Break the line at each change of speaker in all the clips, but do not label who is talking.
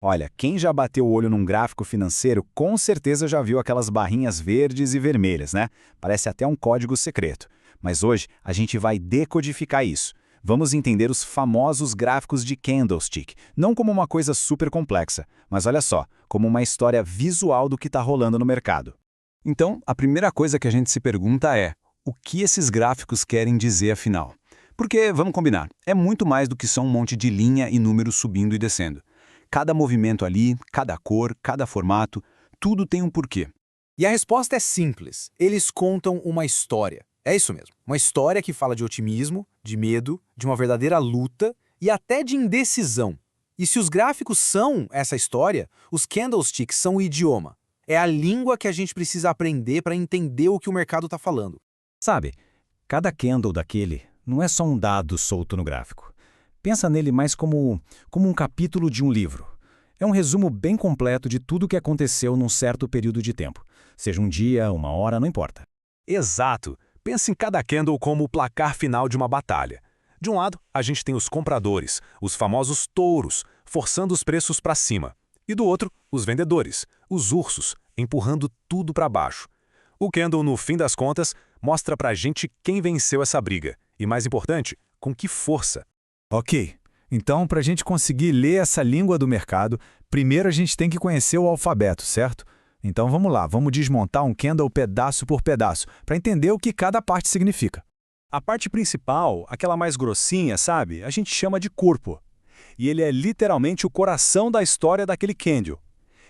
Olha, quem já bateu o olho num gráfico financeiro com certeza já viu aquelas barrinhas verdes e vermelhas, né? Parece até um código secreto. Mas hoje a gente vai decodificar isso. Vamos entender os famosos gráficos de candlestick, não como uma coisa super complexa, mas olha só, como uma história visual do que está rolando no mercado.
Então, a primeira coisa que a gente se pergunta é: o que esses gráficos querem dizer afinal? Porque, vamos combinar, é muito mais do que só um monte de linha e números subindo e descendo. Cada movimento ali, cada cor, cada formato, tudo tem um porquê.
E a resposta é simples. Eles contam uma história. É isso mesmo. Uma história que fala de otimismo, de medo, de uma verdadeira luta e até de indecisão. E se os gráficos são essa história, os candlesticks são o idioma. É a língua que a gente precisa aprender para entender o que o mercado está falando.
Sabe, cada candle daquele não é só um dado solto no gráfico. Pensa nele mais como um capítulo de um livro. É um resumo bem completo de tudo o que aconteceu num certo período de tempo. Seja um dia, uma hora, não importa.
Exato. Pense em cada candle como o placar final de uma batalha. De um lado, a gente tem os compradores, os famosos touros, forçando os preços para cima. E do outro, os vendedores, os ursos, empurrando tudo para baixo. O candle, no fim das contas, mostra pra gente quem venceu essa briga. E mais importante, com que força.
Ok, então para a gente conseguir ler essa língua do mercado, primeiro a gente tem que conhecer o alfabeto, certo? Então vamos lá, vamos desmontar um candle pedaço por pedaço, para entender o que cada parte significa.
A parte principal, aquela mais grossinha, sabe? A gente chama de corpo. E ele é literalmente o coração da história daquele candle.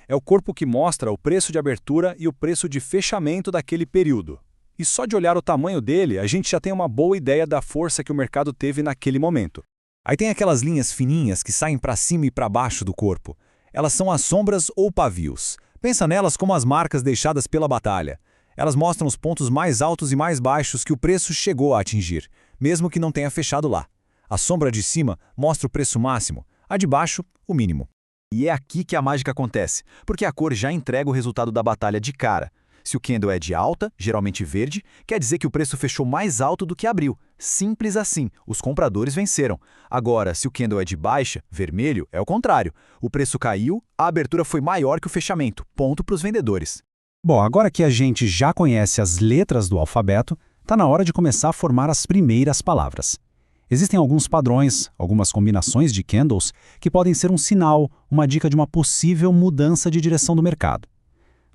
É o corpo que mostra o preço de abertura e o preço de fechamento daquele período. E só de olhar o tamanho dele, a gente já tem uma boa ideia da força que o mercado teve naquele momento. Aí tem aquelas linhas fininhas que saem para cima e para baixo do corpo. Elas são as sombras ou pavios. Pensa nelas como as marcas deixadas pela batalha. Elas mostram os pontos mais altos e mais baixos que o preço chegou a atingir, mesmo que não tenha fechado lá. A sombra de cima mostra o preço máximo, a de baixo, o mínimo.
E é aqui que a mágica acontece, porque a cor já entrega o resultado da batalha de cara. Se o candle é de alta, geralmente verde, quer dizer que o preço fechou mais alto do que abriu. Simples assim, os compradores venceram. Agora, se o candle é de baixa, vermelho, é o contrário. O preço caiu, a abertura foi maior que o fechamento. Ponto para os vendedores.
Bom, agora que a gente já conhece as letras do alfabeto, está na hora de começar a formar as primeiras palavras. Existem alguns padrões, algumas combinações de candles que podem ser um sinal, uma dica de uma possível mudança de direção do mercado.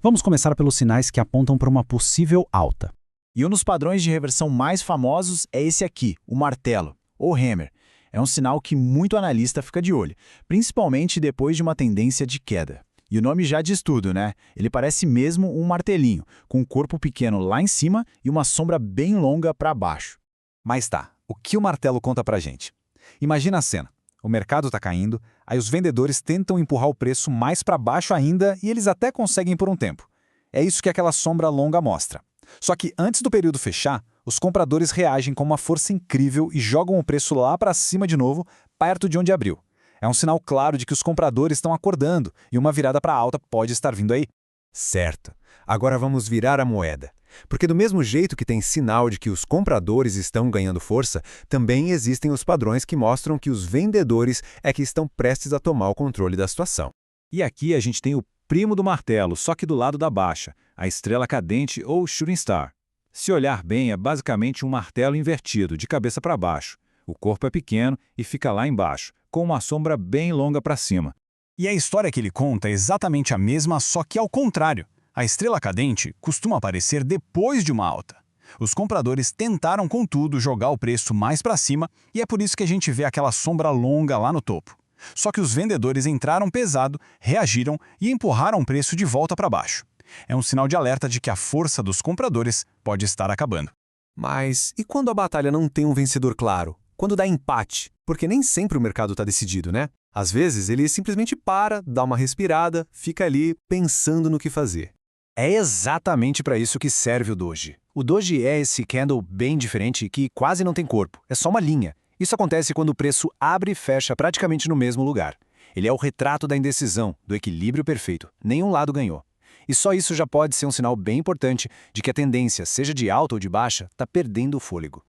Vamos começar pelos sinais que apontam para uma possível alta.
E um dos padrões de reversão mais famosos é esse aqui, o martelo, ou hammer. É um sinal que muito analista fica de olho, principalmente depois de uma tendência de queda. E o nome já diz tudo, né? Ele parece mesmo um martelinho, com um corpo pequeno lá em cima e uma sombra bem longa para baixo.
Mas tá, o que o martelo conta pra gente? Imagina a cena. O mercado está caindo, aí os vendedores tentam empurrar o preço mais para baixo ainda e eles até conseguem por um tempo. É isso que aquela sombra longa mostra. Só que antes do período fechar, os compradores reagem com uma força incrível e jogam o preço lá para cima de novo, perto de onde abriu. É um sinal claro de que os compradores estão acordando e uma virada para alta pode estar vindo aí.
Certo. Agora vamos virar a moeda. Porque do mesmo jeito que tem sinal de que os compradores estão ganhando força, também existem os padrões que mostram que os vendedores é que estão prestes a tomar o controle da situação.
E aqui a gente tem o primo do martelo, só que do lado da baixa, a estrela cadente ou shooting star. Se olhar bem, é basicamente um martelo invertido, de cabeça para baixo. O corpo é pequeno e fica lá embaixo, com uma sombra bem longa para cima.
E a história que ele conta é exatamente a mesma, só que ao contrário. A estrela cadente costuma aparecer depois de uma alta. Os compradores tentaram, contudo, jogar o preço mais para cima e é por isso que a gente vê aquela sombra longa lá no topo. Só que os vendedores entraram pesado, reagiram e empurraram o preço de volta para baixo. É um sinal de alerta de que a força dos compradores pode estar acabando.
Mas e quando a batalha não tem um vencedor claro? Quando dá empate? Porque nem sempre o mercado está decidido, né? Às vezes ele simplesmente para, dá uma respirada, fica ali pensando no que fazer.
É exatamente para isso que serve o doji. O doji é esse candle bem diferente que quase não tem corpo, é só uma linha. Isso acontece quando o preço abre e fecha praticamente no mesmo lugar. Ele é o retrato da indecisão, do equilíbrio perfeito. Nenhum lado ganhou. E só isso já pode ser um sinal bem importante de que a tendência, seja de alta ou de baixa, está perdendo o fôlego.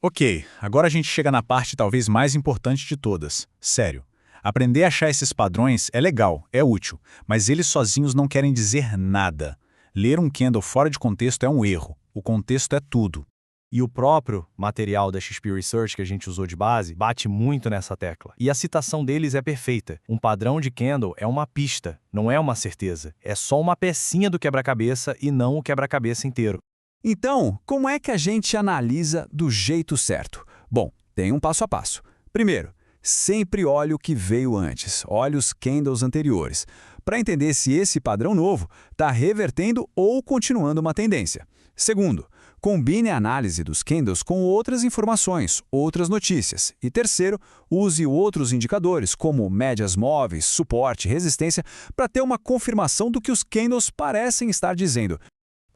Ok, agora a gente chega na parte talvez mais importante de todas. Sério.
Aprender a achar esses padrões é legal, é útil, mas eles sozinhos não querem dizer nada. Ler um candle fora de contexto é um erro. O contexto é tudo.
E o próprio material da XP Research que a gente usou de base bate muito nessa tecla. E a citação deles é perfeita. Um padrão de candle é uma pista, não é uma certeza. É só uma pecinha do quebra-cabeça e não o quebra-cabeça inteiro.
Então, como é que a gente analisa do jeito certo? Bom, tem um passo a passo. Primeiro, sempre olhe o que veio antes, olhe os candles anteriores, para entender se esse padrão novo está revertendo ou continuando uma tendência. Segundo, combine a análise dos candles com outras informações, outras notícias. E terceiro, use outros indicadores, como médias móveis, suporte, resistência, para ter uma confirmação do que os candles parecem estar dizendo.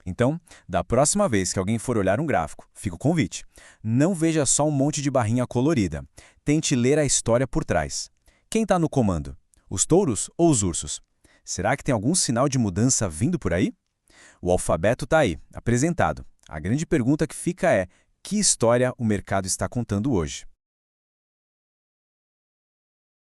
Então, da próxima vez que alguém for olhar um gráfico, fica o convite. Não veja só um monte de barrinha colorida. Tente ler a história por trás. Quem está no comando? Os touros ou os ursos? Será que tem algum sinal de mudança vindo por aí? O alfabeto está aí, apresentado. A grande pergunta que fica é: que história o mercado está contando hoje?